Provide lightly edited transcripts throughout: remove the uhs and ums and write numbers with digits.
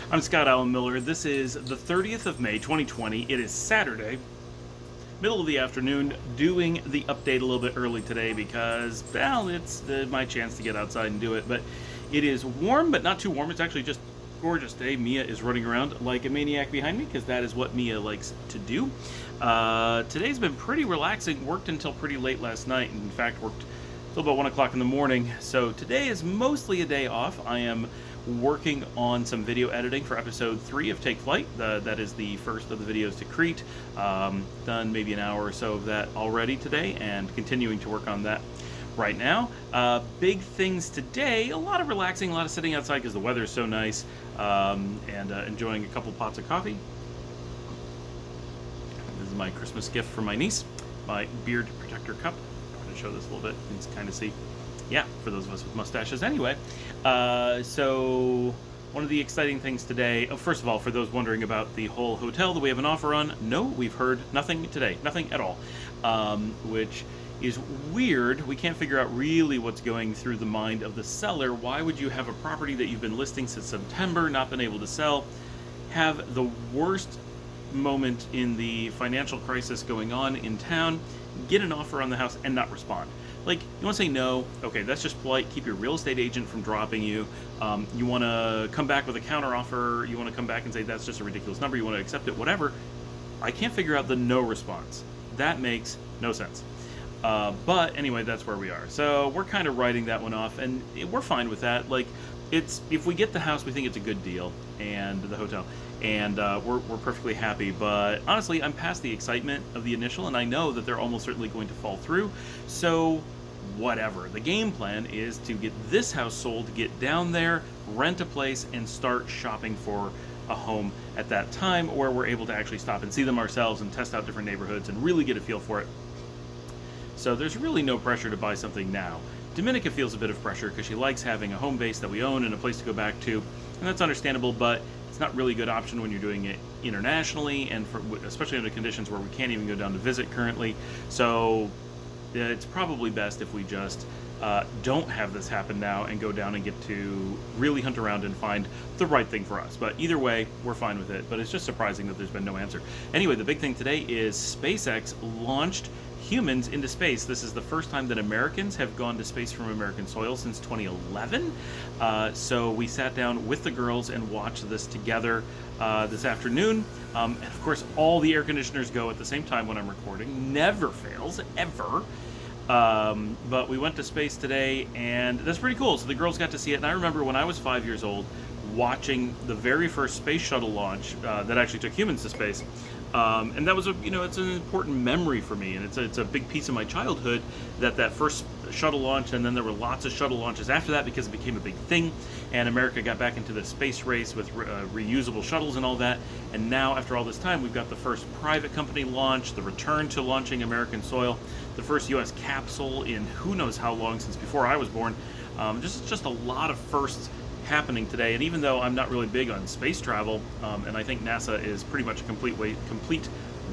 I'm Scott Allen Miller. This is the 30th of May, 2020. It is Saturday, middle of the afternoon, doing the update a little bit early today because, well, it's my chance to get outside and do it. But it is warm, but not too warm. It's actually just gorgeous day. Mia is running around like a maniac behind me because that is what Mia likes to do. Today's been pretty relaxing. Worked until pretty late last night. In fact, worked till about 1 o'clock in the morning. So today is mostly a day off. I am working on some video editing for episode 3 of Take Flight. That is the first of the videos to Crete. Done maybe an hour or so of that already today and continuing to work on that right now. Big things today, a lot of relaxing, a lot of sitting outside because the weather is so nice, and enjoying a couple pots of coffee. This is my Christmas gift from my niece, my beard protector cup. I'm going to show this a little bit, you can kind of see. Yeah, for those of us with mustaches anyway. So one of the exciting things today, first of all, for those wondering about the whole hotel that we have an offer on, no, we've heard nothing today, nothing at all, which is weird. We can't figure out really what's going through the mind of the seller. Why would you have a property that you've been listing since September, not been able to sell, have the worst moment in the financial crisis going on in town, get an offer on the house and not respond? Like, you want to say no, okay, that's just polite. Keep your real estate agent from dropping you. You want to come back with a counter offer. You want to come back and say that's just a ridiculous number. You want to accept it, whatever. I can't figure out the no response. That makes no sense. But anyway, that's where we are. So we're kind of writing that one off, and we're fine with that. Like, if we get the house, we think it's a good deal, and the hotel, and we're perfectly happy. But honestly, I'm past the excitement of the initial, and I know that they're almost certainly going to fall through. So whatever. The game plan is to get this house sold, get down there, rent a place, and start shopping for a home at that time, where we're able to actually stop and see them ourselves and test out different neighborhoods and really get a feel for it. So there's really no pressure to buy something now. Dominica feels a bit of pressure because she likes having a home base that we own and a place to go back to, and that's understandable, but it's not really a good option when you're doing it internationally, and especially under conditions where we can't even go down to visit currently. So it's probably best if we just don't have this happen now and go down and get to really hunt around and find the right thing for us. But either way, we're fine with it. But it's just surprising that there's been no answer. Anyway, the big thing today is SpaceX launched humans into space. This is the first time that Americans have gone to space from American soil since 2011. So we sat down with the girls and watched this together this afternoon. And of course, all the air conditioners go at the same time when I'm recording. Never fails, ever. But we went to space today, and that's pretty cool. So the girls got to see it. And I remember when I was 5 years old, watching the very first space shuttle launch that actually took humans to space. And that was it's an important memory for me, and it's a big piece of my childhood, that first shuttle launch, and then there were lots of shuttle launches after that because it became a big thing, and America got back into the space race with reusable shuttles and all that. And now, after all this time, we've got the first private company launch, the return to launching American soil, the first U.S. capsule in who knows how long, since before I was born. Just a lot of firsts happening today. And even though I'm not really big on space travel, and I think NASA is pretty much a complete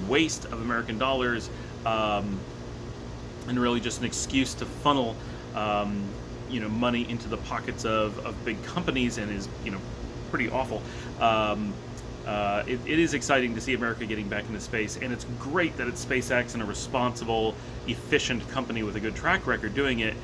waste of American dollars, and really just an excuse to funnel money into the pockets of big companies, and is pretty awful. It is exciting to see America getting back into space, and it's great that it's SpaceX and a responsible, efficient company with a good track record doing it.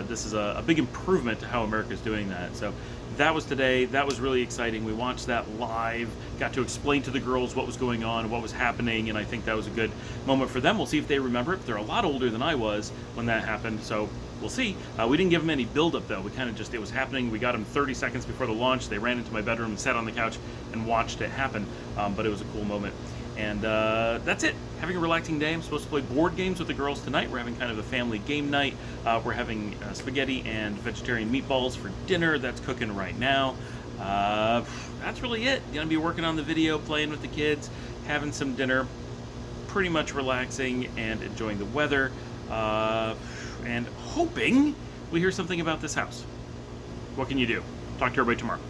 This is a big improvement to how America's doing that. So that was today. That was really exciting. We watched that live, got to explain to the girls what was going on, what was happening, and I think that was a good moment for them. We'll see if they remember it. They're a lot older than I was when that happened, so we'll see. We didn't give them any build-up, though. We kind of just, it was happening. We got them 30 seconds before the launch. They ran into my bedroom and sat on the couch and watched it happen, but it was a cool moment. And that's it. Having a relaxing day. I'm supposed to play board games with the girls tonight. We're having kind of a family game night. We're having spaghetti and vegetarian meatballs for dinner. That's cooking right now. That's really it. Gonna be working on the video, playing with the kids, having some dinner, pretty much relaxing and enjoying the weather, and hoping we hear something about this house. What can you do? Talk to everybody tomorrow.